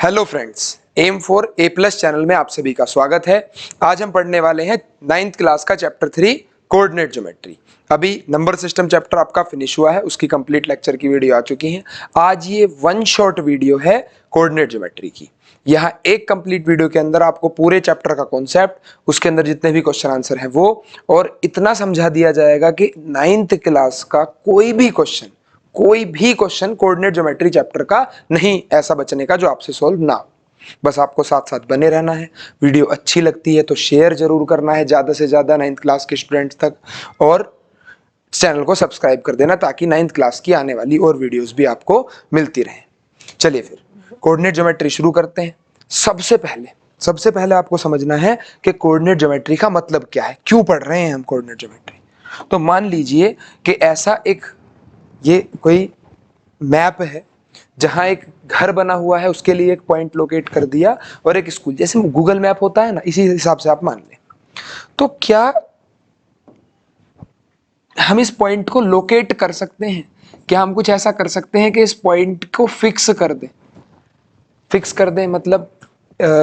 Hello friends, M for A plus channel में आप सभी का स्वागत है। आज हम पढ़ने वाले हैं 9th क्लास का चैप्टर 3 कोऑर्डिनेट ज्योमेट्री। अभी नंबर सिस्टम चैप्टर आपका फिनिश हुआ है, उसकी कंप्लीट लेक्चर की वीडियो आ चुकी है। आज ये वन शॉट वीडियो है कोऑर्डिनेट ज्योमेट्री की। यहाँ एक कंप्लीट वीडियो के अंदर आपको पूरे चैप्टर का कॉन्सेप्ट, उसके अंदर जितने भी क्वेश्चन आंसर हैं वो, और इतना समझा दिया जाएगा कि 9th क्लास का कोई भी क्वेश्चन कोऑर्डिनेट ज्योमेट्री चैप्टर का नहीं ऐसा बचने का जो आपसे सॉल्व ना हो। बस आपको साथ साथ बने रहना है। वीडियो अच्छी लगती है तो शेयर जरूर करना है ज्यादा से ज्यादा 9th क्लास के स्टूडेंट्स तक, और चैनल को सब्सक्राइब कर देना ताकि 9th क्लास की आने वाली और वीडियोस भी आपको मिलती रहे। चलिए फिर कोऑर्डिनेट ज्योमेट्री शुरू करते हैं। सबसे पहले आपको समझना है कि कोऑर्डिनेट ज्योमेट्री का मतलब क्या है, क्यों पढ़ रहे हैं हम कोऑर्डिनेट ज्योमेट्री। तो मान लीजिए कि ऐसा एक ये कोई मैप है जहां एक घर बना हुआ है, उसके लिए एक पॉइंट लोकेट कर दिया, और एक स्कूल, जैसे गूगल मैप होता है ना, इसी हिसाब से आप मान लें। तो क्या हम इस पॉइंट को लोकेट कर सकते हैं? क्या हम कुछ ऐसा कर सकते हैं कि इस पॉइंट को फिक्स कर दें मतलब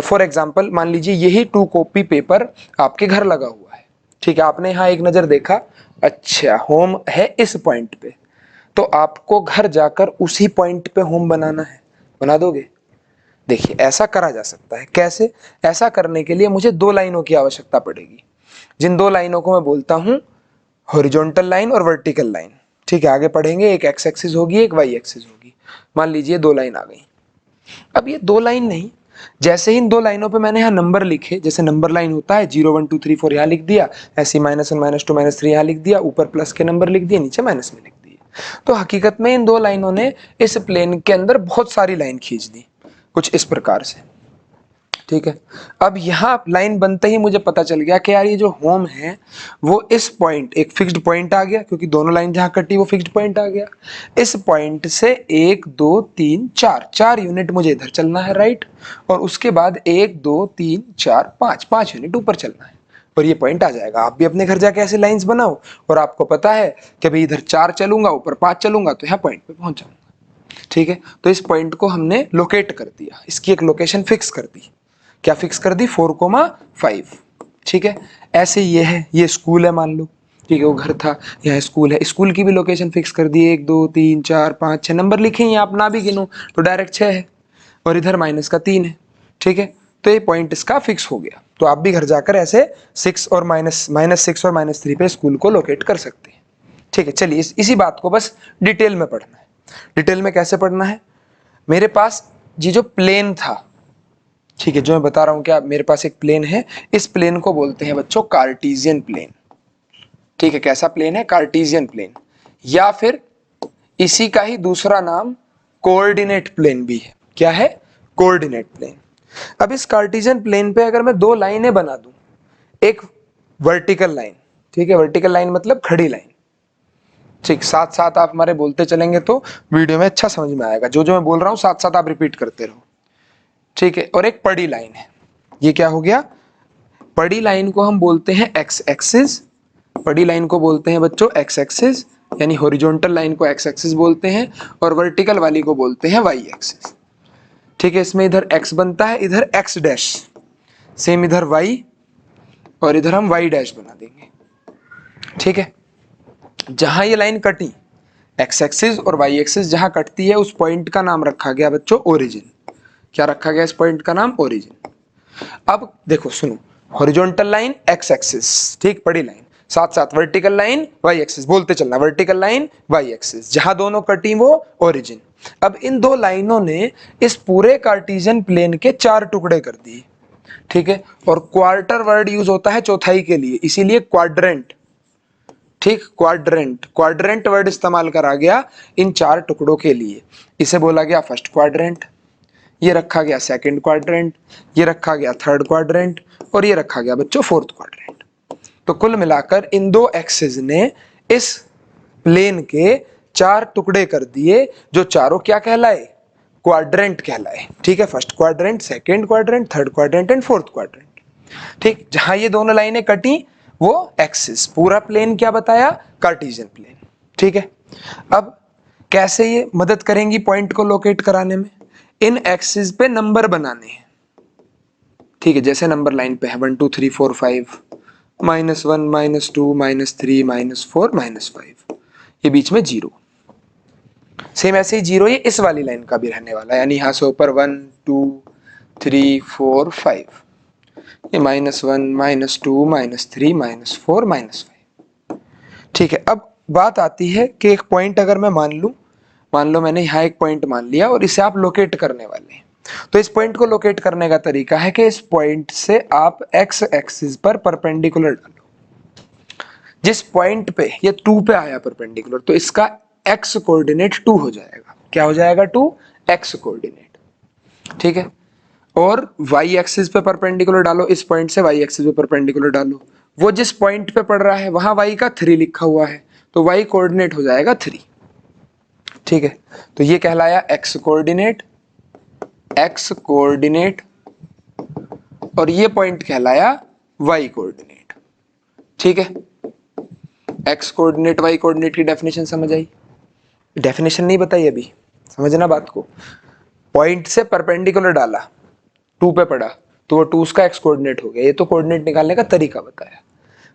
फॉर एग्जाम्पल मान लीजिए यही 2 कॉपी पेपर आपके घर लगा हुआ है। ठीक है, आपने यहाँ एक नजर देखा, अच्छा होम है इस पॉइंट पे, तो आपको घर जाकर उसी पॉइंट पे होम बनाना है। बना दोगे? देखिए ऐसा करा जा सकता है। कैसे? ऐसा करने के लिए मुझे 2 लाइनों की आवश्यकता पड़ेगी, जिन 2 लाइनों को मैं बोलता हूं हॉरिजॉन्टल लाइन और वर्टिकल लाइन। ठीक है, आगे पढ़ेंगे। एक एक्स एक्सिस होगी, एक वाई एक्सिस होगी। मान लीजिए 2 लाइन आ गई। अब ये 2 लाइन नहीं, जैसे ही इन 2 लाइनों पे मैंने यहाँ नंबर लिखे, जैसे नंबर लाइन होता है 0 1 2 3 4 यहाँ लिख दिया, ऐसे -1 -2 -3 यहाँ लिख दिया, ऊपर प्लस के नंबर लिख दिए, नीचे माइनस में लिख दिए। तो हकीकत में इन 2 लाइनों ने इस प्लेन के अंदर बहुत सारी लाइन खींच दी, कुछ इस प्रकार से। ठीक है, अब यहाँ लाइन बनते ही मुझे पता चल गया कि यार ये जो होम है वो इस पॉइंट, एक फिक्स्ड पॉइंट आ गया, क्योंकि दोनों लाइन जहां कटी वो फिक्स्ड पॉइंट आ गया। इस पॉइंट से 1 2 3 4 यूनिट मुझे इधर चलना है, राइट, और उसके बाद 1 2 3 4 5 यूनिट ऊपर चलना है, और ये पॉइंट आ जाएगा। आप भी अपने घर जाके ऐसे लाइंस बनाओ, और आपको पता है कि भाई इधर 4 चलूंगा, ऊपर 5 चलूंगा, तो यहाँ पॉइंट पे पहुंच जाऊंगा। ठीक है, तो इस पॉइंट को हमने लोकेट कर दिया, इसकी एक लोकेशन फिक्स कर दी। क्या फिक्स कर दी? 4,5। ठीक है, ऐसे ये है, ये स्कूल है मान लो। ठीक है, वो घर था, यहाँ स्कूल है, स्कूल की भी लोकेशन फिक्स कर दी। 1 2 3 4 5 6 नंबर लिखे हैं, आप ना भी गिनो तो डायरेक्ट 6 है, और इधर माइनस का 3 है। ठीक है, तो ये पॉइंट इसका फिक्स हो गया। तो आप भी घर जाकर ऐसे 6 और -6 और -3 पे स्कूल को लोकेट कर सकते हैं। ठीक है, चलिए इसी बात को बस डिटेल में पढ़ना है। डिटेल में कैसे पढ़ना है? मेरे पास ये जो प्लेन था, ठीक है, जो मैं बता रहा हूं, क्या मेरे पास एक प्लेन है, इस प्लेन को बोलते हैं बच्चों कार्टेशियन प्लेन। ठीक है, कैसा प्लेन है? कार्टेशियन प्लेन, या फिर इसी का ही दूसरा नाम कोऑर्डिनेट प्लेन भी है। क्या है? Coordinate plane. अब इस कार्टेशियन प्लेन पे अगर मैं 2 लाइनें बना दूं, एक वर्टिकल लाइन, ठीक है, वर्टिकल लाइन मतलब खड़ी लाइन। ठीक, साथ साथ आप हमारे बोलते चलेंगे तो वीडियो में अच्छा समझ में आएगा। जो जो मैं बोल रहा हूं साथ साथ आप रिपीट करते रहो। ठीक है, और एक पड़ी लाइन है। ये क्या हो गया? पड़ी लाइन को हम बोलते हैं एक्स एक्सिस। पड़ी लाइन को बोलते हैं बच्चों एक्स एक्सिस, यानी हॉरिजॉन्टल लाइन को एक्स एक्सिस बोलते हैं, और वर्टिकल वाली को बोलते हैं वाई एक्सिस। ठीक है, इसमें इधर एक्स बनता है, इधर एक्स डैश, सेम इधर वाई, और इधर हम वाई डैश बना देंगे। ठीक है, जहां ये लाइन कटी, एक्स एक्सिस और वाई एक्सिस जहां कटती है, उस पॉइंट का नाम रखा गया बच्चों ओरिजिन। क्या रखा गया इस पॉइंट का नाम? ओरिजिन। अब देखो सुनो, हॉरिजॉन्टल लाइन एक्स एक्सिस, ठीक, बड़ी लाइन, साथ साथ वर्टिकल लाइन वाई एक्सिस, बोलते चलना, वर्टिकल लाइन वाई एक्सिस, जहां दोनों कटी वो ओरिजिन। अब इन 2 लाइनों ने इस पूरे कार्टेशियन प्लेन के 4 टुकड़े कर दिए। ठीक है, और क्वार्टर वर्ड यूज होता है चौथाई के लिए, इसीलिए क्वाड्रेंट। ठीक, क्वाड्रेंट वर्ड इस्तेमाल करा गया इन 4 टुकड़ों के लिए। इसे बोला गया फर्स्ट क्वाड्रेंट, ये रखा गया सेकंड क्वाड्रेंट, ये रखा गया थर्ड क्वाड्रेंट, और ये रखा गया बच्चों फोर्थ क्वाड्रेंट। तो कुल मिलाकर इन 2 एक्सिस ने इस प्लेन के 4 टुकड़े कर दिए, जो चारों क्या कहलाए? क्वाड्रेंट कहलाए। ठीक है, first quadrant, second quadrant, third quadrant and fourth quadrant. ठीक, जहां ये दोनों लाइनें कटी वो एक्सिस, पूरा प्लेन क्या बताया? Cartesian plane. ठीक है, अब कैसे ये मदद करेंगी पॉइंट को लोकेट कराने में? इन एक्सिस पे नंबर बनाने हैं, ठीक है, जैसे नंबर लाइन पे है 1 2 3 4 5, -1 -2 -3 -4 -5, ये बीच में 0। सेम ऐसे ही 0 ये इस वाली लाइन का भी रहने वाला है, यानी यहां से ऊपर 1 2 3 4 5, ये -1 -2 -3 -4 -5। ठीक है, अब बात आती है कि एक पॉइंट अगर मैं मान लो मैंने यहाँ एक पॉइंट मान लिया और इसे आप लोकेट करने वाले हैं, तो इस पॉइंट को लोकेट करने का तरीका है कि इस पॉइंट से आप एक्स एक्सिस पर परपेंडिकुलर डालो। जिस पॉइंट पे ये 2 पे आया परपेंडिकुलर, तो इसका एक्स कोऑर्डिनेट 2 हो जाएगा। क्या हो जाएगा? 2 एक्स कोऑर्डिनेट। ठीक है, और वाई एक्सिस पे परपेंडिकुलर डालो, इस पॉइंट से वाई एक्सिस पे परपेंडिकुलर डालो, वो जिस पॉइंट पे पड़ रहा है वहां वाई का 3 लिखा हुआ है, तो वाई कोऑर्डिनेट हो जाएगा 3। ठीक है, तो ये कहलाया एक्स कोऑर्डिनेट, एक्स कोऑर्डिनेट, और ये पॉइंट कहलाया वाई कोऑर्डिनेट। ठीक है, एक्स कोऑर्डिनेट वाई कोऑर्डिनेट की डेफिनेशन समझ आई? डेफिनेशन नहीं बताई अभी, समझना बात को। पॉइंट से परपेंडिकुलर डाला, 2 पे पड़ा, तो वो 2 उसका एक्स कोऑर्डिनेट हो गया। ये तो कोऑर्डिनेट निकालने का तरीका बताया।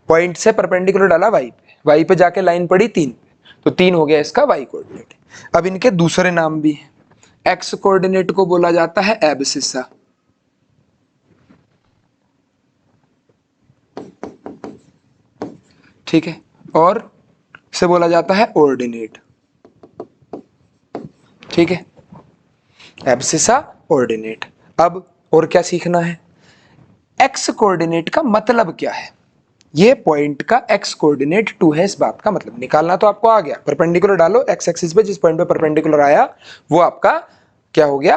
पॉइंट से परपेंडिकुलर डाला वाई पे जाके लाइन पड़ी 3 पे, तो 3 हो गया इसका वाई कोऑर्डिनेट। अब इनके दूसरे नाम भी हैं। एक्स कोऑर्डिनेट को बोला जाता है एब्सिसा, ठीक है, और इसे बोला जाता है ऑर्डिनेट। ठीक है, एब्सिसा, ऑर्डिनेट। अब और क्या सीखना है? एक्स कोऑर्डिनेट का मतलब क्या है? ये पॉइंट का एक्स कोऑर्डिनेट 2 है, इस बात का मतलब निकालना तो आपको आ गया। परपेंडिकुलर डालो एक्स एक्सिस पे, जिस पॉइंट पे परपेंडिकुलर आया वो आपका क्या हो गया?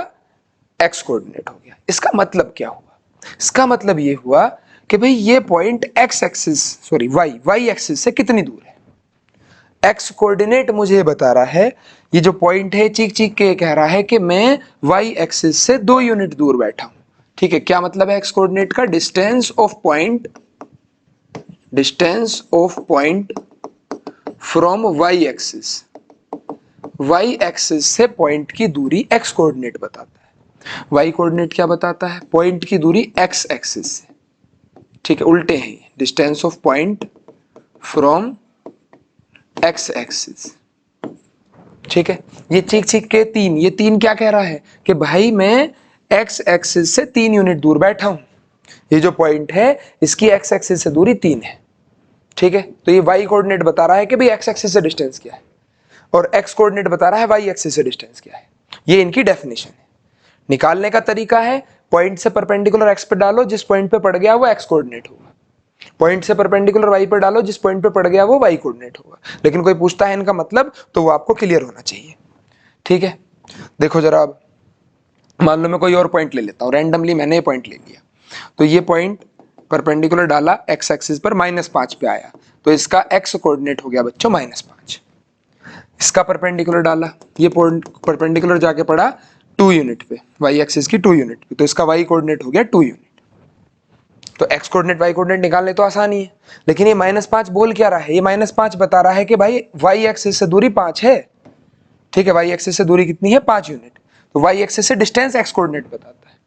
एक्स कोऑर्डिनेट हो गया। इसका मतलब क्या हुआ? इसका मतलब ये हुआ कि भाई ये point X axis sorry Y axis से कितनी दूर है। एक्स कोऑर्डिनेट मुझे बता रहा है, ये जो पॉइंट है चीख चीख के कह रहा है कि मैं वाई एक्सिस से 2 यूनिट दूर बैठा हूं। ठीक है, क्या मतलब है एक्स कोऑर्डिनेट का? Distance of point from Y axis. Y axis से पॉइंट की दूरी एक्स कोऑर्डिनेट बताता है। वाई कोऑर्डिनेट क्या बताता है? पॉइंट की दूरी एक्स एक्सिस से। ठीक है, उल्टे हैं। Distance of point from x axis. ठीक है, ये चीख चीख के ये तीन क्या कह रहा है कि भाई मैं एक्स एक्सिस से 3 यूनिट दूर बैठा हूं। ये जो पॉइंट है इसकी एक्स एक्सिस से दूरी 3 है। ठीक है, तो ये वाई कोऑर्डिनेट बता रहा है कि भाई एक्स एक्सिस से डिस्टेंस क्या है, और एक्स कोऑर्डिनेट बता रहा है वाई एक्सिस से डिस्टेंस क्या है। ये इनकी डेफिनेशन है। निकालने का तरीका है, पॉइंट से परपेंडिकुलर एक्स पे डालो, जिस पॉइंट पे पड़ गया वो एक्स कोऑर्डिनेट होगा। पॉइंट से परपेंडिकुलर वाई पर डालो, जिस पॉइंट पे पड़ गया वो वाई कोऑर्डिनेट होगा। लेकिन कोई पूछता है इनका मतलब, तो वो आपको क्लियर होना चाहिए। ठीक है, देखो जरा, अब मान लो मैं कोई और पॉइंट ले लेता हूं, रैंडमली मैंने ये पॉइंट ले लिया, तो ये पॉइंट परपेंडिकुलर डाला एक्स एक्सिस पर, -5 पे आया, तो इसका एक्स कोऑर्डिनेट हो गया बच्चों -5। इसका परपेंडिकुलर डाला, ये पॉइंट परपेंडिकुलर जाके पड़ा 2 यूनिट पे, वाई एक्सिस की 2 यूनिट पे, तो इसका वाई कोऑर्डिनेट हो गया 2 यूनिट। तो एक्स कोऑर्डिनेट वाई कोऑर्डिनेट निकालने तो आसान ही है, लेकिन ये -5 बोल क्या रहा है? ये -5 बता रहा है कि भाई वाई एक्सिस से दूरी 5 है। ठीक है, वाई एक्सिस से दूरी कितनी है? 5 यूनिट। तो वाई एक्सिस से डिस्टेंस एक्स कोऑर्डिनेट बताता है।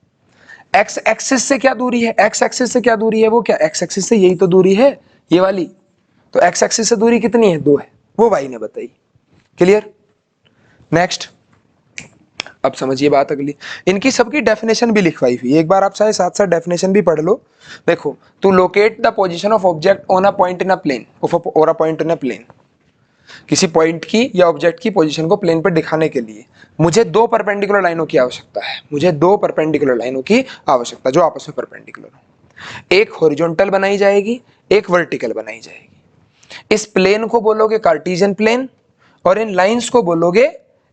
एक्स एक्सिस से क्या दूरी है? एक्स एक्सिस से क्या दूरी है? वो क्या एक्स एक्सिस से यही तो दूरी है, ये वाली। तो एक्स एक्सिस से दूरी कितनी है? 2 है, वो वाई ने बताई। क्लियर? नेक्स्ट, अब समझिए बात अगली। इनकी सबकी डेफिनेशन भी लिखवाई हुई है, एक बार आप चाहे साथ साथ डेफिनेशन भी पढ़ लो। देखो, to locate the position of object on a point in a plane और a point in a plane. किसी पॉइंट की या ऑब्जेक्ट की पोजीशन को प्लेन पर दिखाने के लिए मुझे 2 परपेंडिकुलर लाइनों की आवश्यकता है। मुझे 2 परपेंडिकुलर लाइनों की आवश्यकता, जो आपस में परपेंडिकुलर हो। एक हॉरिजॉन्टल बनाई जाएगी, एक वर्टिकल बनाई जाएगी। इस प्लेन को बोलोगे कार्टेशियन प्लेन, और इन लाइंस को बोलोगे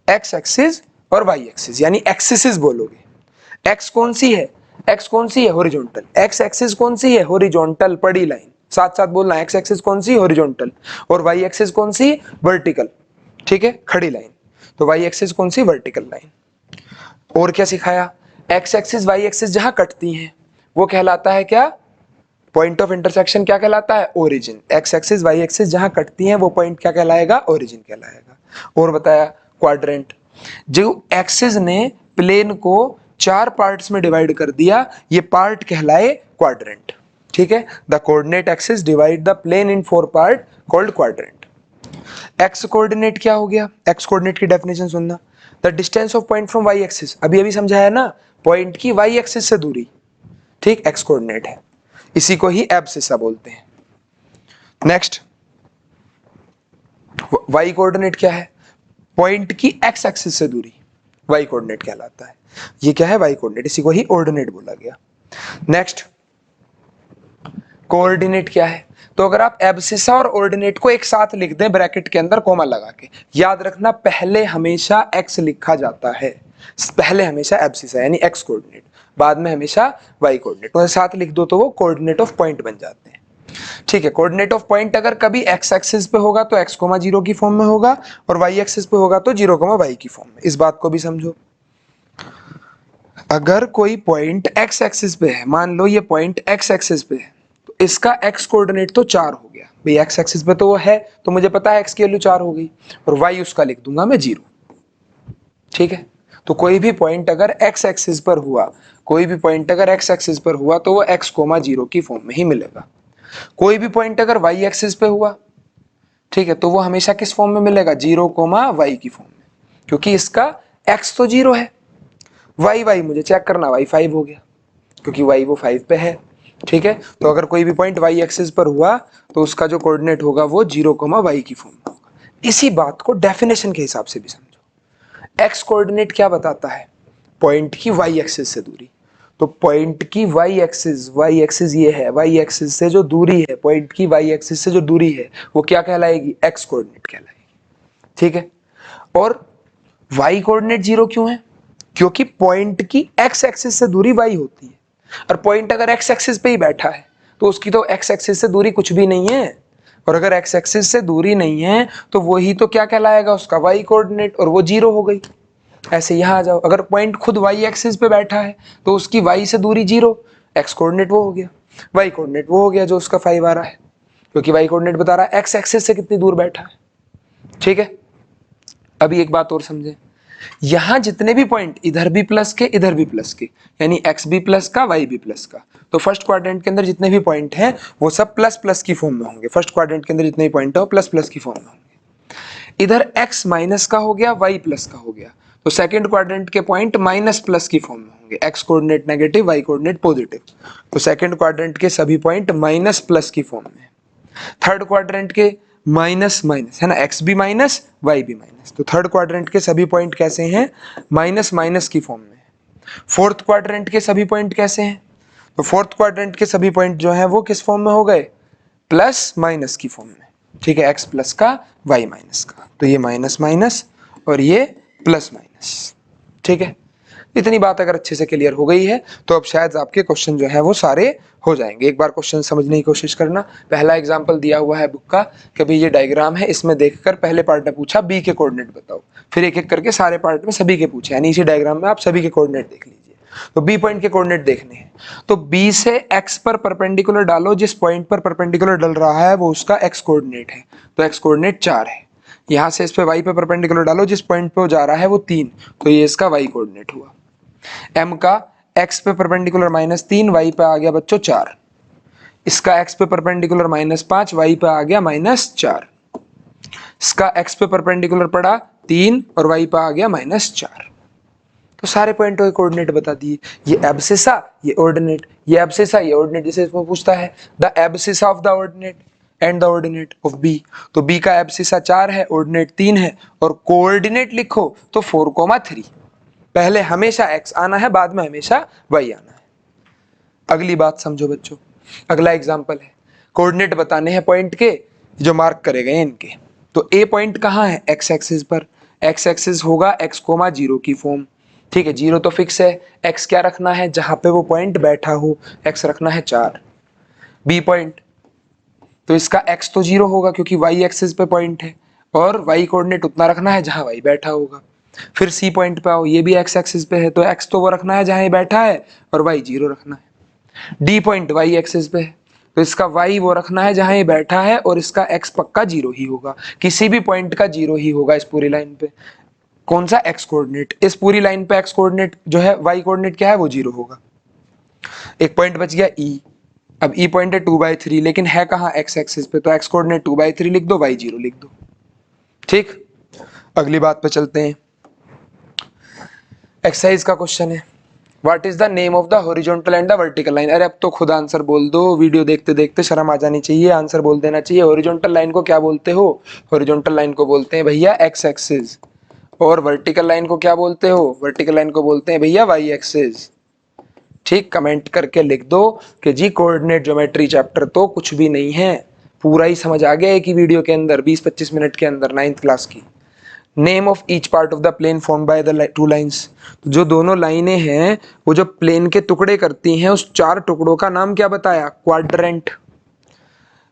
एक्स एक्सिस और वाई एक्सिस, यानी एक्सिस बोलोगे। एक्स कौन सी है? एक्स कौन सी है? हॉरिजॉन्टल। एक्स एक्सिस कौन सी है? हॉरिजॉन्टल, पड़ी लाइन। साथ साथ बोलना, एक्स एक्सिस कौन सी? हॉरिजॉन्टल। और वाई एक्सिस कौन सी? वर्टिकल। ठीक है, खड़ी लाइन। तो वाई एक्सिस कौन सी? Vertical line. और क्या सिखाया? एक्स एक्सिस वाई एक्सिस जहां कटती हैं वो कहलाता है क्या? पॉइंट ऑफ इंटरसेक्शन क्या कहलाता है? Origin. X axis Y axis जहां कटती हैं वो पॉइंट क्या कहलाएगा? ओरिजिन कहलाएगा। और बताया क्वाड्रेंट, जो एक्सिस ने प्लेन को 4 पार्ट्स में डिवाइड कर दिया, ये पार्ट कहलाए क्वाड्रेंट। ठीक है, the coordinate axis divide the plane in 4 part called quadrant. X coordinate क्या हो गया? एक्स कोऑर्डिनेट की डेफिनेशन सुनना, the distance of point from Y axis, अभी अभी समझाया ना, पॉइंट की वाई एक्सिस से दूरी, ठीक, एक्स कोऑर्डिनेट है, इसी को ही एब्सिसा बोलते हैं। नेक्स्ट, वाई कोऑर्डिनेट क्या है? पॉइंट की एक्स एक्सिस से दूरी, वाई कोऑर्डिनेट कहलाता है। ये क्या है? वाई कोऑर्डिनेट, इसी को ही ऑर्डिनेट बोला गया। नेक्स्ट, कोऑर्डिनेट क्या है? तो अगर आप एब्सिसा और ऑर्डिनेट को एक साथ लिख दें ब्रैकेट के अंदर कोमा लगा के, याद रखना पहले हमेशा एक्स लिखा जाता है, पहले हमेशा एब्सिसा यानी एक्स कोऑर्डिनेट, बाद में हमेशा वाई कोऑर्डिनेट। तो साथ लिख दो तो वो कोऑर्डिनेट ऑफ पॉइंट बन जाते हैं। ठीक है, कोऑर्डिनेट ऑफ पॉइंट अगर कभी एक्स एक्सिस पे होगा तो एक्स कोमा जीरो की फॉर्म में होगा, और वाई एक्सिस पे होगा तो जीरो कोमा वाई की फॉर्म में। इस बात को भी समझो। अगर कोई पॉइंट एक्स एक्सिस पे है, मान लो ये पॉइंट एक्स एक्सिस पे है, तो इसका एक्स कोऑर्डिनेट तो 4 हो गया भाई, एक्स एक्सिस पे तो वो है, तो मुझे पता है एक्स की वैल्यू 4 हो गई, और वाई उसका लिख दूंगा मैं 0। ठीक है, तो कोई भी पॉइंट अगर एक्स एक्सिस पर हुआ, कोई भी पॉइंट अगर एक्स एक्सिस पर हुआ तो वो एक्स कोमा 0 की फॉर्म में ही मिलेगा। कोई भी पॉइंट अगर वाई एक्सिस पे हुआ, ठीक है, तो वो हमेशा किस फॉर्म में मिलेगा? 0 कोमा वाई की फॉर्म में, क्योंकि इसका एक्स तो 0 है, वाई मुझे चेक करना, वाई 5 हो गया, क्योंकि वाई वो 5 पे है। ठीक है, तो अगर कोई भी पॉइंट वाई एक्सिस पर हुआ तो उसका जो कोऑर्डिनेट होगा वो 0 कोमा वाई की फॉर्म में होगा। इसी बात को डेफिनेशन के हिसाब से भी समझो। एक्स कोऑर्डिनेट क्या बताता है? पॉइंट की वाई एक्सिस से दूरी। तो पॉइंट की वाई एक्सिस ये है, वाई एक्सिस से जो दूरी है, पॉइंट की वाई एक्सिस से जो दूरी है वो क्या कहलाएगी? एक्स कोऑर्डिनेट कहलाएगी। ठीक है, और वाई कोऑर्डिनेट 0 क्यों है? क्योंकि पॉइंट की एक्स एक्सिस से दूरी वाई होती है, और पॉइंट अगर एक्स एक्सिस पे ही बैठा है तो उसकी तो एक्स एक्सिस से दूरी कुछ भी नहीं है, और अगर एक्स एक्सिस से दूरी नहीं है तो वही तो क्या कहलाएगा? उसका वाई कोऑर्डिनेट, और वो 0 हो गई। ऐसे यहां आ जाओ, अगर पॉइंट खुद वाई एक्सिस पे बैठा है तो उसकी वाई से दूरी 0, एक्स कोऑर्डिनेट वो हो गया, वाई कोऑर्डिनेट वो हो गया जो उसका 5 आ रहा है, क्योंकि वाई कोऑर्डिनेट बता रहा है एक्स एक्सिस से कितनी दूर बैठा है। ठीक है, अभी एक बात और समझे, यहां जितने भी पॉइंट इधर भी प्लस के इधर भी प्लस के, यानी एक्स भी प्लस का वाई भी प्लस का, तो फर्स्ट क्वाड्रेंट के अंदर जितने भी पॉइंट हैं वो सब प्लस प्लस की फॉर्म में होंगे। फर्स्ट क्वाड्रेंट के अंदर जितने भी पॉइंट है वो प्लस प्लस की फॉर्म में होंगे। इधर एक्स माइनस का हो गया, वाई प्लस का हो गया, तो सेकंड क्वाड्रेंट के पॉइंट माइनस प्लस की फॉर्म में होंगे, X coordinate negative, Y coordinate positive, तो सेकंड क्वाड्रेंट के सभी पॉइंट माइनस प्लस की फॉर्म में। थर्ड क्वाड्रेंट के माइनस माइनस है ना, एक्स भी माइनस वाई भी माइनस, तो थर्ड क्वाड्रेंट के सभी पॉइंट कैसे हैं? माइनस माइनस की फॉर्म में। फोर्थ क्वाड्रेंट के सभी पॉइंट कैसे हैं? तो फोर्थ क्वाड्रेंट के सभी पॉइंट जो हैं वो किस फॉर्म में हो गए? प्लस माइनस की फॉर्म में। ठीक है, एक्स प्लस का वाई माइनस का, तो ये माइनस माइनस और ये प्लस माइनस। ठीक है, इतनी बात अगर अच्छे से क्लियर हो गई है तो अब शायद आपके क्वेश्चन जो है वो सारे हो जाएंगे। एक बार क्वेश्चन समझने की कोशिश करना। पहला एग्जांपल दिया हुआ है बुक का कि भाई ये डायग्राम है, इसमें देखकर पहले पार्ट में पूछा बी के कोऑर्डिनेट बताओ, फिर एक एक करके सारे पार्ट में सभी के पूछे, यानी इसी डायग्राम में आप सभी के कोऑर्डिनेट देख लीजिए। तो बी पॉइंट के कोऑर्डिनेट देखने हैं, तो बी से एक्स पर परपेंडिकुलर डालो, जिस पॉइंट पर परपेंडिकुलर डल रहा है वो उसका एक्स कोऑर्डिनेट है, तो एक्स कोऑर्डिनेट 4 है। यहाँ से इस पे वाई पे परपेंडिकुलर डालो, जिस पॉइंट पे वो जा रहा है वो 3, तो ये इसका वाई कोऑर्डिनेट हुआ। m का x पे परपेंडिकुलर -3, y पे आ गया बच्चों 4, इसका x पे परपेंडिकुलर -5, y पे आ गया -4, इसका x पे परपेंडिकुलर पड़ा 3 और y पे आ गया -4। तो सारे पॉइंटों के कोऑर्डिनेट बता दिए, ये एब्सिसा ये ऑर्डिनेट, ये एब्सिसा ये ऑर्डिनेट। जैसे इसमें पूछता है the abscissa of the ordinate and the ordinate of b, तो b का एब्सिसा 4 है, ऑर्डिनेट 3 है, और कोऑर्डिनेट लिखो तो 4,3। पहले हमेशा x आना है, बाद में हमेशा y आना है। अगली बात समझो बच्चों, अगला एग्जांपल है, कोऑर्डिनेट बताने हैं पॉइंट के जो मार्क करे गए इनके। तो a पॉइंट कहाँ है? x एक्सिस पर, x एक्सिस होगा x, 0 की फॉर्म। ठीक है, 0 तो फिक्स है, x क्या रखना है? जहां पे वो पॉइंट बैठा हो, x रखना है 4। b पॉइंट, तो इसका x तो 0 होगा क्योंकि y एक्सिस पे पॉइंट है, और y कोऑर्डिनेट उतना रखना है जहां y बैठा होगा। फिर सी पॉइंट पे आओ, ये भी एक्स एक्सिस पे है, तो एक्स तो वो रखना है जहां ये बैठा है, और वाई 0 रखना है। डी पॉइंट वाई एक्सिस पे है, तो इसका वाई वो रखना है जहां ये बैठा है, और इसका एक्स पक्का 0 ही होगा, किसी भी पॉइंट का 0 ही होगा इस पूरी लाइन पे। कौन सा एक्स कोऑर्डिनेट, इस पूरी लाइन पे एक्स कोऑर्डिनेट जो है, वाई कोऑर्डिनेट क्या है वो 0 होगा। एक पॉइंट बच गया ई। अब ई पॉइंट है 2/3 लेकिन है कहाँ, एक्स एक्सिस पे, तो एक्स कोऑर्डिनेट 2/3 लिख दो, वाई 0 लिख दो। ठीक, अगली बात पे चलते हैं। एक्सरसाइज का क्वेश्चन है, what is the name of the horizontal and the vertical line. अरे अब तो खुद आंसर बोल दो, वीडियो देखते देखते शर्म आ जानी चाहिए, आंसर बोल देना चाहिए। हॉरिजॉन्टल लाइन को क्या बोलते हो, हॉरिजॉन्टल लाइन को बोलते हैं भैया एक्स एक्सिस, और वर्टिकल लाइन को क्या बोलते हो, वर्टिकल लाइन को बोलते हैं भैया वाई एक्सिस। ठीक, कमेंट करके लिख दो कि जी कोऑर्डिनेट ज्योमेट्री चैप्टर तो कुछ भी नहीं है, पूरा ही समझ आ गया एक ही वीडियो के अंदर, 20-25 मिनट के अंदर, 9th क्लास की। Name of each part of the plane form by the two lines, जो दोनों लाइनें हैं वो जो प्लेन के टुकड़े करती हैं, उस 4 टुकड़ों का नाम क्या बताया, क्वाड्रेंट।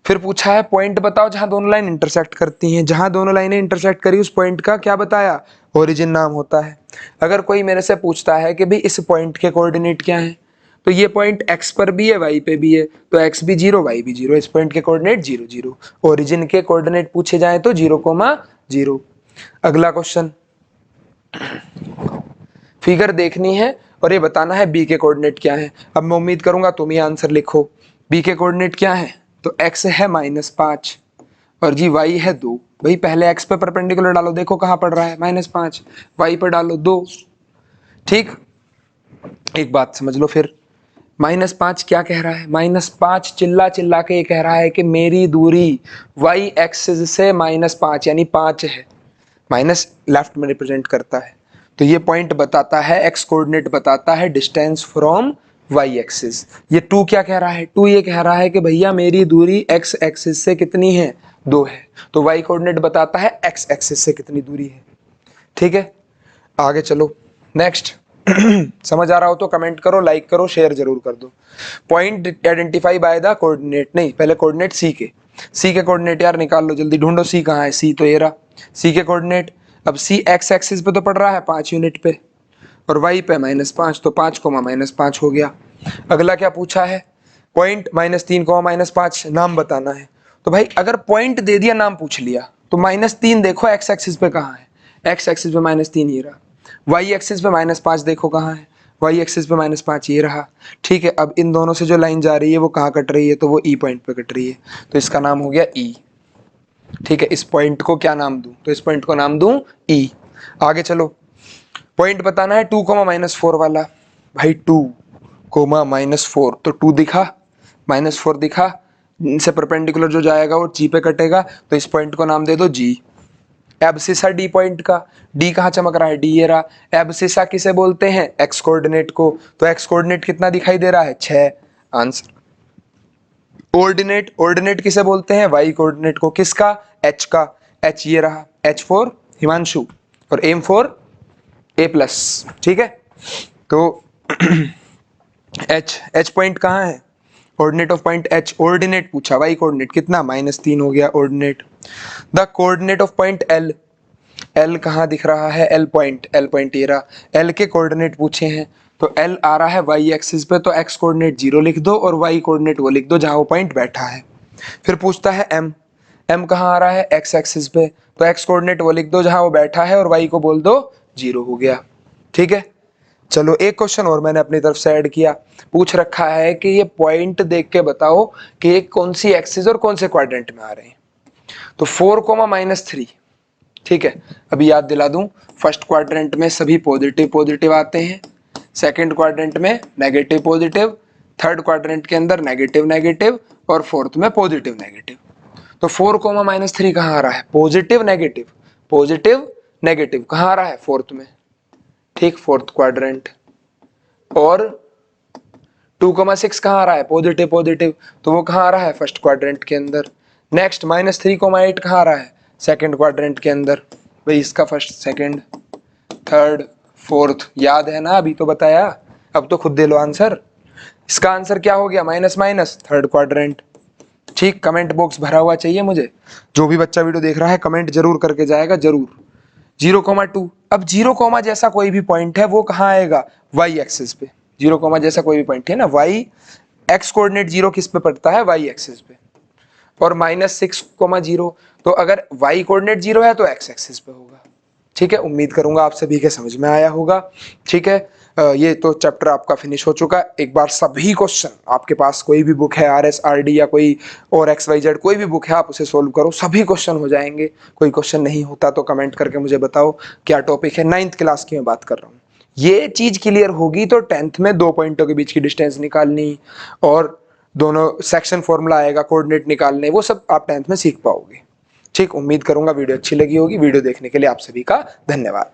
फिर पूछा है पॉइंट बताओ जहां दोनों लाइन इंटरसेक्ट करती हैं, जहां दोनों लाइनें इंटरसेक्ट करी उस पॉइंट का क्या बताया, ओरिजिन नाम होता है। अगर कोई मेरे से पूछता है कि भाई इस पॉइंट के कोऑर्डिनेट क्या हैं, तो ये पॉइंट x पर भी है, y पे भी है, तो x भी 0 y भी 0, इस पॉइंट के कोऑर्डिनेट 0 0। ओरिजिन के कोऑर्डिनेट पूछे जाए तो 0,0। अगला क्वेश्चन, फिगर देखनी है और ये बताना है b के कोऑर्डिनेट क्या है। अब मैं उम्मीद करूंगा तुम ही आंसर लिखो। b के कोऑर्डिनेट क्या है, तो x है -5 और जी y है 2। भाई पहले x पे परपेंडिकुलर डालो, देखो कहां पड़ रहा है -5, y पे डालो 2। ठीक, एक बात समझ लो फिर, -5 क्या कह रहा है, -5 चिल्ला चिल्ला के ये कह रहा है कि मेरी दूरी y एक्सिस से -5 यानी 5 है, माइनस लेफ्ट में रिप्रेजेंट करता है, तो ये पॉइंट बताता है, एक्स कोऑर्डिनेट बताता है डिस्टेंस फ्रॉम वाई एक्सिस। ये 2 क्या कह रहा है, 2 ये कह रहा है कि भैया मेरी दूरी एक्स एक्सिस से कितनी है, 2 है, तो वाई कोऑर्डिनेट बताता है एक्स एक्सिस से कितनी दूरी है। ठीक है, आगे चलो नेक्स्ट। समझ आ रहा हो तो कमेंट करो, लाइक करो, शेयर जरूर कर दो। Point identify by the coordinate, नहीं पहले कोऑर्डिनेट सी के कोऑर्डिनेट यार निकाल लो जल्दी, ढूंढो सी कहाँ है, सी तो ये रहा, सी के कोऑर्डिनेट। अब सी एक्स एक्सिस पे तो पड़ रहा है 5 यूनिट पे, और वाई पे -5, तो 5, -5 हो गया। अगला क्या पूछा है, पॉइंट -3, -5 नाम बताना है। तो भाई अगर पॉइंट दे दिया, नाम पूछ लिया, तो -3 देखो एक्स एक्सिस पे कहाँ है, एक्स एक्सिस पे -3 ये रहा, वाई एक्सिस पे -5 देखो कहाँ है, वाई एक्सिस पे -5 ये रहा। ठीक है, अब इन दोनों से जो लाइन जा रही है वो कहाँ कट रही है, तो वो ई पॉइंट पे कट रही है, तो इसका नाम हो गया ई। ठीक है, इस पॉइंट को क्या नाम दूं, तो इस पॉइंट को नाम दूं ई। आगे चलो, पॉइंट बताना है 2, -4 वाला। भाई 2, -4, तो 2 दिखा, -4 दिखा, इनसे परपेंडिकुलर जो जाएगा वो जी पे कटेगा, तो इस पॉइंट को नाम दे दो जी। एब्सिसा डी पॉइंट का, डी कहाँ चमक रहा है, डी ये रहा। एब्सिसा किसे बोलते हैं, एक्स कोऑर्डिनेट को, तो एक्स कोऑर्डिनेट कितना दिखाई दे रहा है, 6, आंसर। ऑर्डिनेट किसे बोलते हैं, वाई कोऑर्डिनेट को, किसका, एच का, एच ये रहा, एच फॉर हिमांशु और एम फॉर A+। ठीक है, तो एच पॉइंट कहाँ है, ordinate of point H, ordinate पूछा, वाई कोऑर्डिनेट कितना, -3 हो गया ordinate. The coordinate of point L, L कहाँ दिख रहा है, एल पॉइंट ये रहा, एल के कोऑर्डिनेट पूछे हैं, तो एल आ रहा है वाई एक्सिस पे, तो एक्स कोऑर्डिनेट 0 लिख दो और वाई कोऑर्डिनेट वो लिख दो जहां वो पॉइंट बैठा है। फिर पूछता है एम, एम कहाँ आ रहा है, एक्स एक्सिस पे, तो एक्स कोऑर्डिनेट वो लिख दो जहां वो बैठा है और वाई को बोल दो 0 हो गया। ठीक है, चलो एक क्वेश्चन और मैंने अपनी तरफ से ऐड किया, पूछ रखा है कि ये पॉइंट देख के बताओ कि ये कौन सी एक्सिस और कौन से क्वाड्रेंट में आ रहे हैं, तो 4, -3। ठीक है, अभी याद दिला दूं, फर्स्ट क्वाड्रेंट में सभी पॉजिटिव आते हैं, सेकंड क्वाड्रेंट में नेगेटिव पॉजिटिव, थर्ड क्वाड्रेंट के अंदर नेगेटिव और फोर्थ में पॉजिटिव। तो 4, -3 कहाँ आ रहा है, पॉजिटिव नेगेटिव कहाँ आ रहा है, फोर्थ में। ठीक, फोर्थ क्वाड्रेंट। और 2,6 कहाँ आ रहा है, पॉजिटिव, तो वो कहाँ आ रहा है, फर्स्ट क्वाड्रेंट के अंदर। नेक्स्ट -3,8 कहाँ आ रहा है, सेकंड क्वाड्रेंट के अंदर। भाई इसका फर्स्ट, सेकंड, थर्ड, फोर्थ याद है ना, अभी तो बताया, अब तो खुद दे लो आंसर। इसका आंसर क्या हो गया, माइनस, थर्ड क्वाड्रेंट। ठीक, कमेंट बॉक्स भरा हुआ चाहिए मुझे, जो भी बच्चा वीडियो देख रहा है कमेंट जरूर करके जाएगा, जरूर। 0,2, अब 0, जैसा कोई भी पॉइंट है वो कहाँ आएगा, वाई एक्सिस पे। 0, जैसा कोई भी पॉइंट है ना, वाई एक्स कोऑर्डिनेट 0 किस पे पड़ता है, वाई एक्सिस पे। और -6, 0, तो अगर वाई कोऑर्डिनेट 0 है तो एक्स एक्सिस पे होगा। ठीक है, उम्मीद करूंगा आप सभी के समझ में आया होगा। ठीक है, ये तो चैप्टर आपका फिनिश हो चुका है। एक बार सभी क्वेश्चन, आपके पास कोई भी बुक है RS RD या कोई और XYZ कोई भी बुक है, आप उसे सोल्व करो, सभी क्वेश्चन हो जाएंगे। कोई क्वेश्चन नहीं होता तो कमेंट करके मुझे बताओ क्या टॉपिक है। 9th क्लास की मैं बात कर रहा हूँ। ये चीज क्लियर होगी तो 10th में 2 पॉइंटों के बीच की डिस्टेंस निकालनी और दोनों सेक्शन फॉर्मूला आएगा, कोऑर्डिनेट निकालने, वो सब आप 10th में सीख पाओगे। ठीक, उम्मीद करूंगा वीडियो अच्छी लगी होगी। वीडियो देखने के लिए आप सभी का धन्यवाद।